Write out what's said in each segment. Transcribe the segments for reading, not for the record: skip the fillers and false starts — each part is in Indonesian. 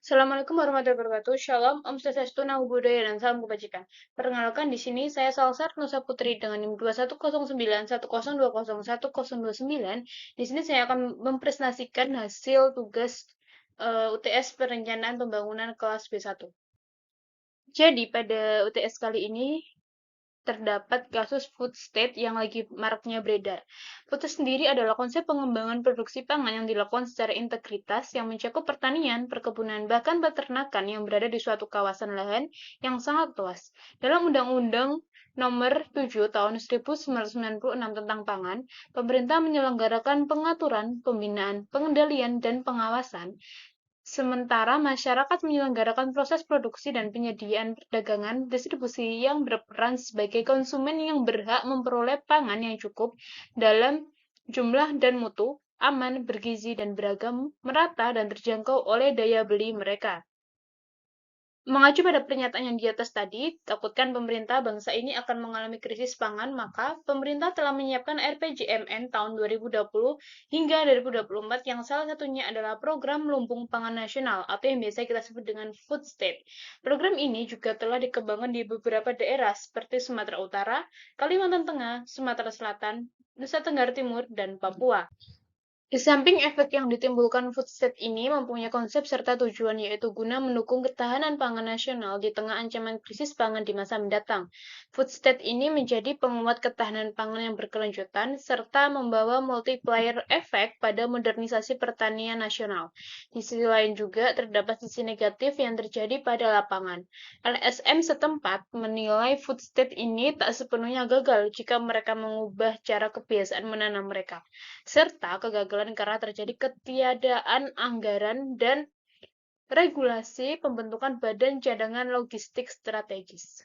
Assalamualaikum warahmatullahi wabarakatuh. Shalom, Om Swastiastu, Namo Buddhaya, dan salam kebajikan. Perkenalkan di sini saya Salsar Nusa Putri dengan NIM 2109, 1020, 1029. Di sini saya akan mempresentasikan hasil tugas UTS Perencanaan Pembangunan kelas B1. Jadi pada UTS kali ini terdapat kasus food state yang lagi maraknya beredar. Food state sendiri adalah konsep pengembangan produksi pangan yang dilakukan secara integritas yang mencakup pertanian, perkebunan, bahkan peternakan yang berada di suatu kawasan lahan yang sangat luas. Dalam Undang-Undang Nomor 7 Tahun 1996 tentang Pangan, pemerintah menyelenggarakan pengaturan, pembinaan, pengendalian, dan pengawasan. Sementara masyarakat menyelenggarakan proses produksi dan penyediaan perdagangan distribusi yang berperan sebagai konsumen yang berhak memperoleh pangan yang cukup dalam jumlah dan mutu, aman, bergizi, dan beragam, merata, dan terjangkau oleh daya beli mereka. Mengacu pada pernyataan yang di atas tadi, takutkan pemerintah bangsa ini akan mengalami krisis pangan, maka pemerintah telah menyiapkan RPJMN tahun 2020 hingga 2024 yang salah satunya adalah Program Lumbung Pangan Nasional atau yang biasa kita sebut dengan Food State. Program ini juga telah dikembangkan di beberapa daerah seperti Sumatera Utara, Kalimantan Tengah, Sumatera Selatan, Nusa Tenggara Timur, dan Papua. Di samping efek yang ditimbulkan food state ini mempunyai konsep serta tujuan yaitu guna mendukung ketahanan pangan nasional di tengah ancaman krisis pangan di masa mendatang. Food state ini menjadi penguat ketahanan pangan yang berkelanjutan serta membawa multiplier efek pada modernisasi pertanian nasional. Di sisi lain juga terdapat sisi negatif yang terjadi pada lapangan. LSM setempat menilai food state ini tak sepenuhnya gagal jika mereka mengubah cara kebiasaan menanam mereka serta kegagalan karena terjadi ketiadaan anggaran dan regulasi pembentukan badan cadangan logistik strategis.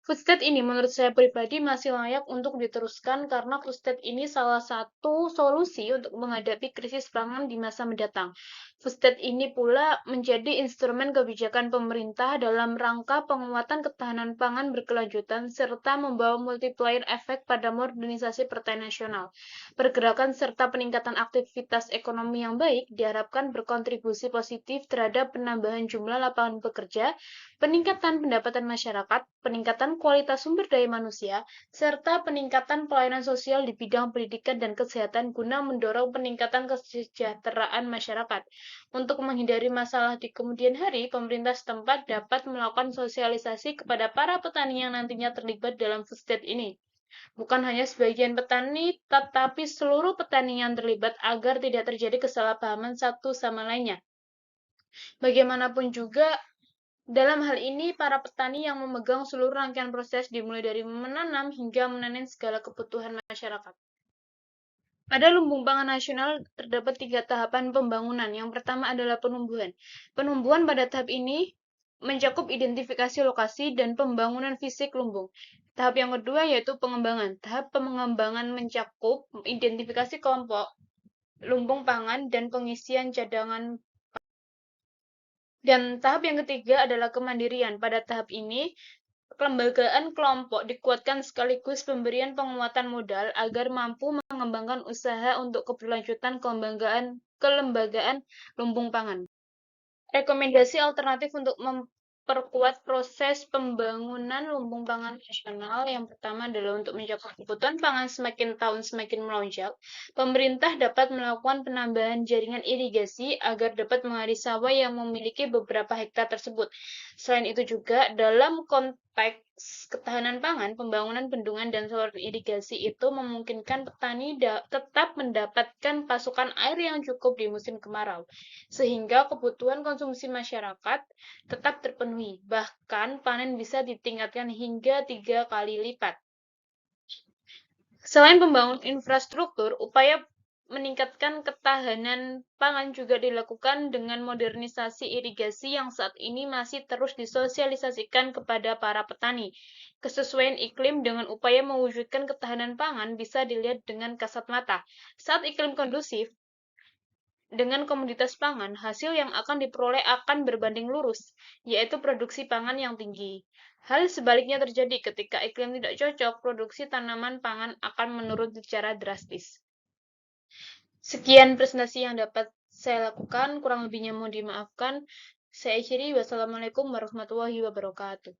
Food state ini menurut saya pribadi masih layak untuk diteruskan karena food state ini salah satu solusi untuk menghadapi krisis pangan di masa mendatang. Food state ini pula menjadi instrumen kebijakan pemerintah dalam rangka penguatan ketahanan pangan berkelanjutan serta membawa multiplier efek pada modernisasi pertanian nasional. Pergerakan serta peningkatan aktivitas ekonomi yang baik diharapkan berkontribusi positif terhadap penambahan jumlah lapangan pekerja, peningkatan pendapatan masyarakat, peningkatan kualitas sumber daya manusia, serta peningkatan pelayanan sosial di bidang pendidikan dan kesehatan guna mendorong peningkatan kesejahteraan masyarakat. Untuk menghindari masalah di kemudian hari, pemerintah setempat dapat melakukan sosialisasi kepada para petani yang nantinya terlibat dalam food state ini. Bukan hanya sebagian petani, tetapi seluruh petani yang terlibat agar tidak terjadi kesalahpahaman satu sama lainnya. Bagaimanapun juga, dalam hal ini, para petani yang memegang seluruh rangkaian proses dimulai dari menanam hingga memanen segala kebutuhan masyarakat. Pada lumbung pangan nasional terdapat 3 tahapan pembangunan. Yang pertama adalah penumbuhan. Penumbuhan pada tahap ini mencakup identifikasi lokasi dan pembangunan fisik lumbung. Tahap yang kedua yaitu pengembangan. Tahap pengembangan mencakup identifikasi kelompok lumbung pangan dan pengisian cadangan. Dan tahap yang ketiga adalah kemandirian. Pada tahap ini, kelembagaan kelompok dikuatkan sekaligus pemberian penguatan modal agar mampu mengembangkan usaha untuk keberlanjutan kelembagaan lumbung pangan. Rekomendasi alternatif untuk memperkuat proses pembangunan lumbung pangan nasional yang pertama adalah untuk mencakup kebutuhan pangan semakin tahun semakin melonjak. Pemerintah dapat melakukan penambahan jaringan irigasi agar dapat mengairi sawah yang memiliki beberapa hektar tersebut. Selain itu juga, dalam konteks ketahanan pangan, pembangunan bendungan dan saluran irigasi itu memungkinkan petani tetap mendapatkan pasokan air yang cukup di musim kemarau, sehingga kebutuhan konsumsi masyarakat tetap terpenuhi. Bahkan panen bisa ditingkatkan hingga 3 kali lipat. Selain pembangunan infrastruktur, upaya meningkatkan ketahanan pangan juga dilakukan dengan modernisasi irigasi yang saat ini masih terus disosialisasikan kepada para petani. Kesesuaian iklim dengan upaya mewujudkan ketahanan pangan bisa dilihat dengan kasat mata. Saat iklim kondusif, dengan komoditas pangan, hasil yang akan diperoleh akan berbanding lurus, yaitu produksi pangan yang tinggi. Hal sebaliknya terjadi ketika iklim tidak cocok, produksi tanaman pangan akan menurun secara drastis. Sekian presentasi yang dapat saya lakukan, kurang lebihnya mohon dimaafkan. Saya akhiri, wassalamualaikum warahmatullahi wabarakatuh.